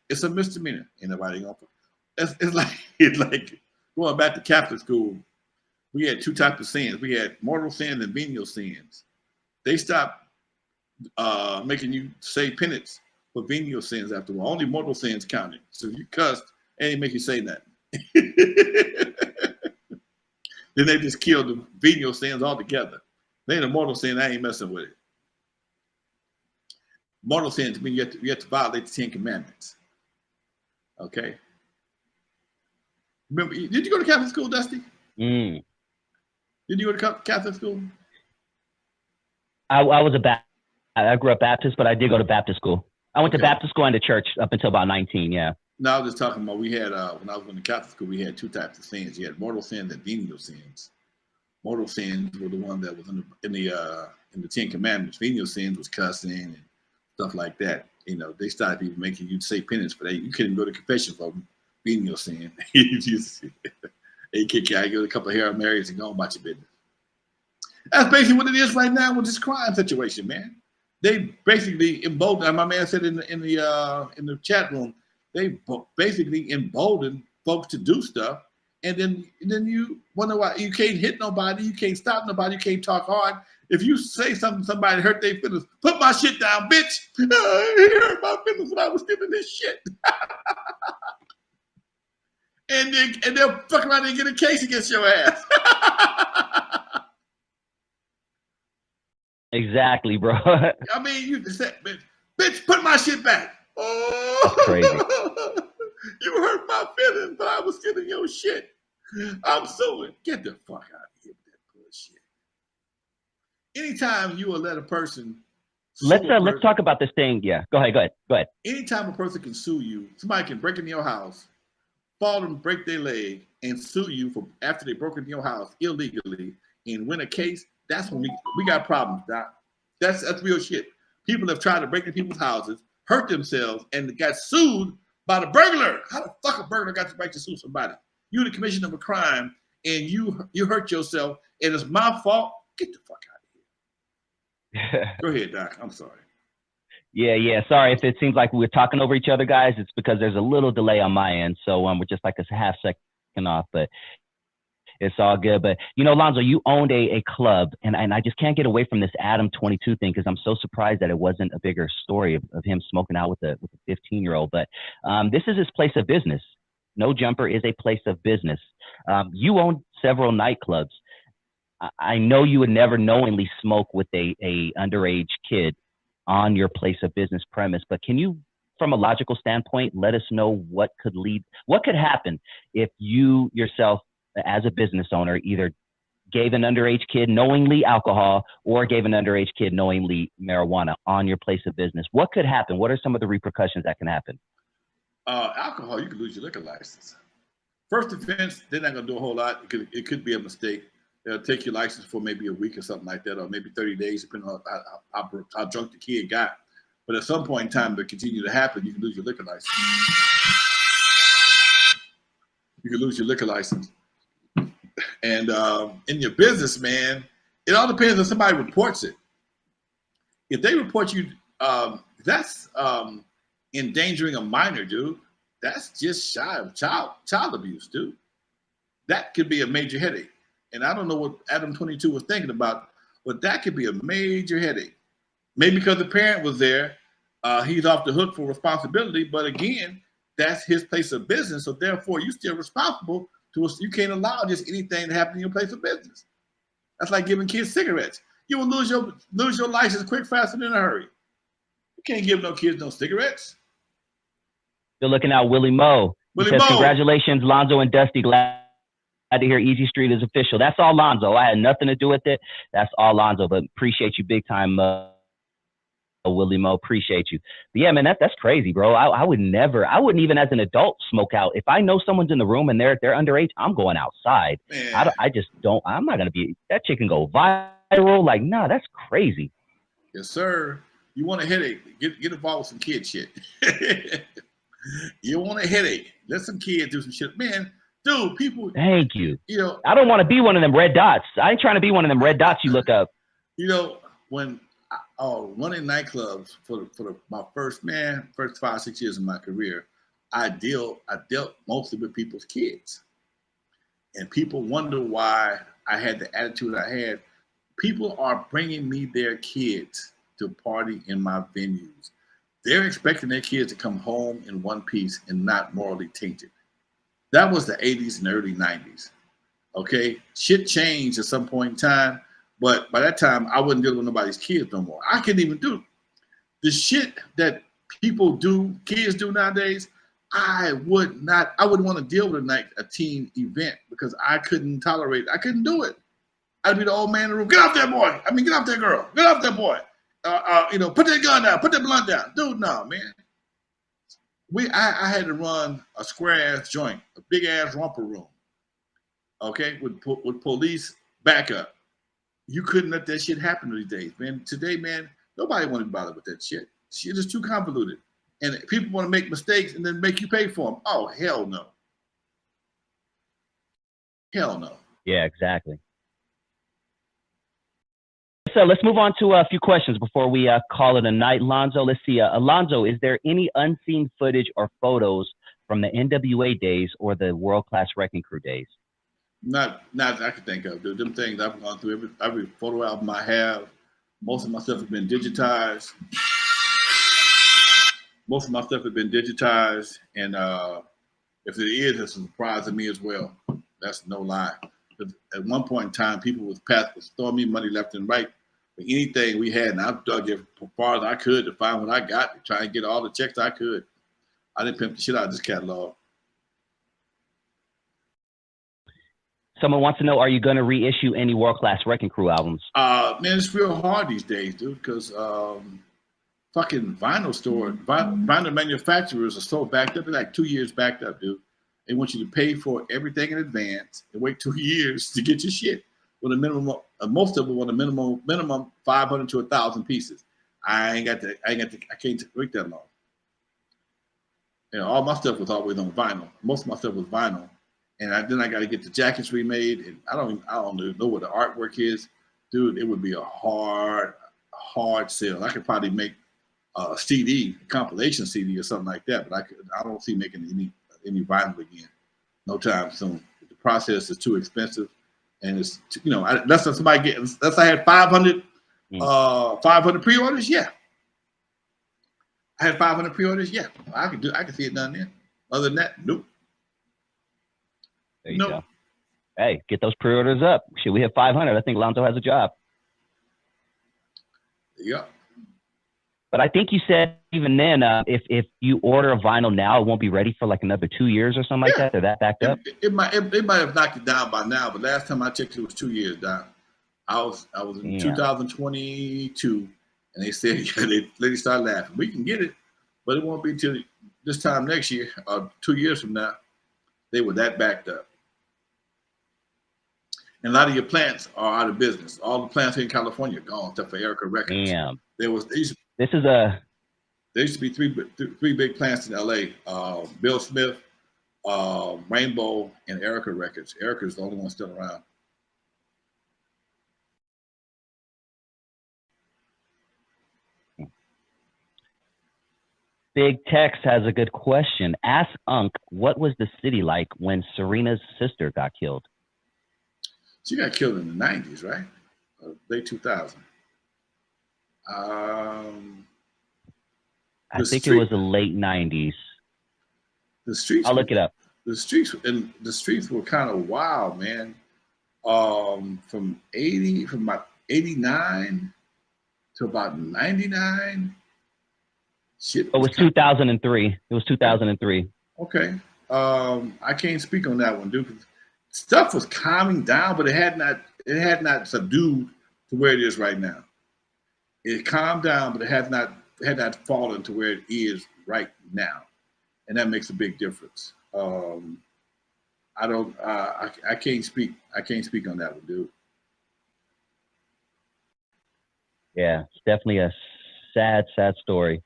It's a misdemeanor. Ain't nobody gonna. It's like going back to Catholic school. We had two types of sins. We had mortal sins and venial sins. They stopped making you say penance for venial sins after all. Only mortal sins counted. So if you cussed, they didn't make you say nothing. Then they just killed the venial sins altogether. Then the mortal sin, I ain't messing with it. Mortal sins mean you have to violate the 10 Commandments. Okay. Remember, did you go to Catholic school, Dusty? Mm. Did you go to Catholic school? I was I grew up Baptist, but I did go to Baptist school. I went to Baptist school and to church up until about 19. Yeah. No, I was just talking about we had when I was going to Catholic school, we had two types of sins. You had mortal sins and venial sins. Mortal sins were the one that was in the 10 Commandments. Venial sins was cussing and stuff like that. You know, they started even making you say penance for that. You couldn't go to confession for venial sin. They kick you out, you get a couple of Hail Marys and go on about your business. That's basically what it is right now with this crime situation, man. They basically emboldened. My man said in the chat room, they basically emboldened folks to do stuff, and then you wonder why you can't hit nobody, you can't stop nobody, you can't talk hard. If you say something, somebody hurt their feelings. Put my shit down, bitch. He hurt my feelings when I was giving this shit. and they'll fuck around and get a case against your ass. Exactly, bro. I mean, you just said, bitch, put my shit back. Oh, that's crazy. You hurt my feelings, but I was stealing your shit. I'm suing. Get the fuck out of here with that bullshit. Anytime you will let a person, let's talk about this thing. Yeah, go ahead. Anytime a person can sue you, somebody can break into your house, fall and break their leg, and sue you for after they broke into your house illegally and win a case. That's when we got problems, Doc. That's real shit. People have tried to break into people's houses, hurt themselves, and got sued by the burglar. How the fuck a burglar got the right to sue somebody? You're the commission of a crime, and you hurt yourself, and it's my fault. Get the fuck out of here. Go ahead, Doc. I'm sorry. Yeah. Sorry if it seems like we're talking over each other, guys. It's because there's a little delay on my end, so we're just like a half second off, but it's all good. But, you know, Lonzo, you owned a club, and I just can't get away from this Adam 22 thing because I'm so surprised that it wasn't a bigger story of him smoking out with a 15-year-old. But this is his place of business. No Jumper is a place of business. You own several nightclubs. I know you would never knowingly smoke with a underage kid on your place of business premise, but can you, from a logical standpoint, let us know what could happen if you yourself, as a business owner, either gave an underage kid knowingly alcohol or gave an underage kid knowingly marijuana on your place of business? What could happen? What are some of the repercussions that can happen? Alcohol, you could lose your liquor license. First offense, they're not going to do a whole lot. It could be a mistake. They'll take your license for maybe a week or something like that, or maybe 30 days, depending on how drunk the kid got. But at some point in time, to continue to happen, you can lose your liquor license. You can lose your liquor license. And in your business, man, it all depends on somebody reports it. If they report you, that's endangering a minor, dude. That's just shy of child abuse, dude. That could be a major headache. And I don't know what Adam 22 was thinking about, but that could be a major headache. Maybe because the parent was there, he's off the hook for responsibility. But again, that's his place of business. So therefore, you're still responsible. You can't allow just anything to happen in your place of business. That's like giving kids cigarettes. You will lose your license quick, fast, and in a hurry. You can't give no kids no cigarettes. You're looking out, Willie Mo. Congratulations, Lonzo and Dusty. Glad to hear Easy Street is official. That's all Lonzo. I had nothing to do with it. That's all Lonzo. But appreciate you big time, Willie Mo. Appreciate you. But yeah, man, that's crazy, bro. I wouldn't even as an adult smoke out. If I know someone's in the room and they're underage, I'm going outside. I just don't. I'm not gonna be. That chick can go viral. Like, nah, that's crazy. Yes, sir. You want a headache? Get involved with some kid shit. You want a headache? Let some kids do some shit, man. Dude, people. Thank you. You know, I don't want to be one of them red dots. I ain't trying to be one of them red dots you look up. You know, when running nightclubs for my first 5-6 years of my career, I dealt mostly with people's kids. And people wonder why I had the attitude I had. People are bringing me their kids to party in my venues. They're expecting their kids to come home in one piece and not morally tainted. That was the 80s and early 90s. Okay. Shit changed at some point in time. But by that time, I wasn't dealing with nobody's kids no more. I couldn't even do the shit that people do, kids do nowadays. I wouldn't want to deal with a teen event because I couldn't tolerate it. I couldn't do it. I'd be the old man in the room. Get off that boy. I mean, get off that girl. Get off that boy. Put that gun down. Put that blunt down. Dude, no, man. I had to run a square ass joint, a big ass romper room. Okay, with police backup. You couldn't let that shit happen these days, man. Today, man, nobody want to be bothered with that shit. Shit is too convoluted. And people want to make mistakes and then make you pay for them. Oh, hell no. Hell no. Yeah, exactly. So let's move on to a few questions before we call it a night. Lonzo, let's see. Alonzo, is there any unseen footage or photos from the N.W.A. days or the World Class Wrecking Crew days? Not that I can think of, dude. Them things I've gone through, every photo album I have, most of my stuff has been digitized. And if it is, it's a surprise to me as well. That's no lie. At one point in time, people was throwing me money left and right for anything we had, and I dug it as far as I could to find what I got, to try and get all the checks I could. I didn't pimp the shit out of this catalog. Someone wants to know, are you going to reissue any World Class Wrecking Crew albums? Man, it's real hard these days, dude, because fucking vinyl manufacturers are so backed up. They're like 2 years backed up, dude. They want you to pay for everything in advance and wait 2 years to get your shit. With a minimum, most of them want a minimum 500 to 1,000 pieces. I can't wait that long. You know, all my stuff was always on vinyl. Most of my stuff was vinyl, and then I got to get the jackets remade. And I don't know what the artwork is, dude. It would be a hard sale. I could probably make a CD, a compilation CD or something like that, but I don't see making any vinyl again, no time soon. The process is too expensive, and it's unless I had 500 pre-orders, yeah. I had 500 pre-orders, yeah. I could see it done then. Other than that, nope. There you go. Hey, get those pre-orders up. Should we have 500? I think Lonzo has a job. Yeah. But I think you said even then, if you order a vinyl now, it won't be ready for like another 2 years or something like that. They're that backed up. It might have knocked it down by now, but last time I checked, it was 2 years down. I was in 2022, and they said they started laughing. We can get it, but it won't be till this time next year or 2 years from now. They were that backed up. And a lot of your plants are out of business. All the plants here in California are gone, except for Erica Records. Damn. There used to be three big plants in LA. Bill Smith, Rainbow, and Erica Records. Erica is the only one still around. Big Tex has a good question. Ask Unc, what was the city like when Serena's sister got killed? She got killed in the 90s, right? Late 2000. I think it was the late 90s. The streets. I'll look it up. The streets were kind of wild, man. From about 89 to about 99. Shit. It was 2003. It was 2003. Okay. I can't speak on that one, dude. Stuff was calming down, but it had not subdued to where it is right now. It calmed down, but it had not fallen to where it is right now, and that makes a big difference. I can't speak on that one, dude. Yeah, it's definitely a sad story.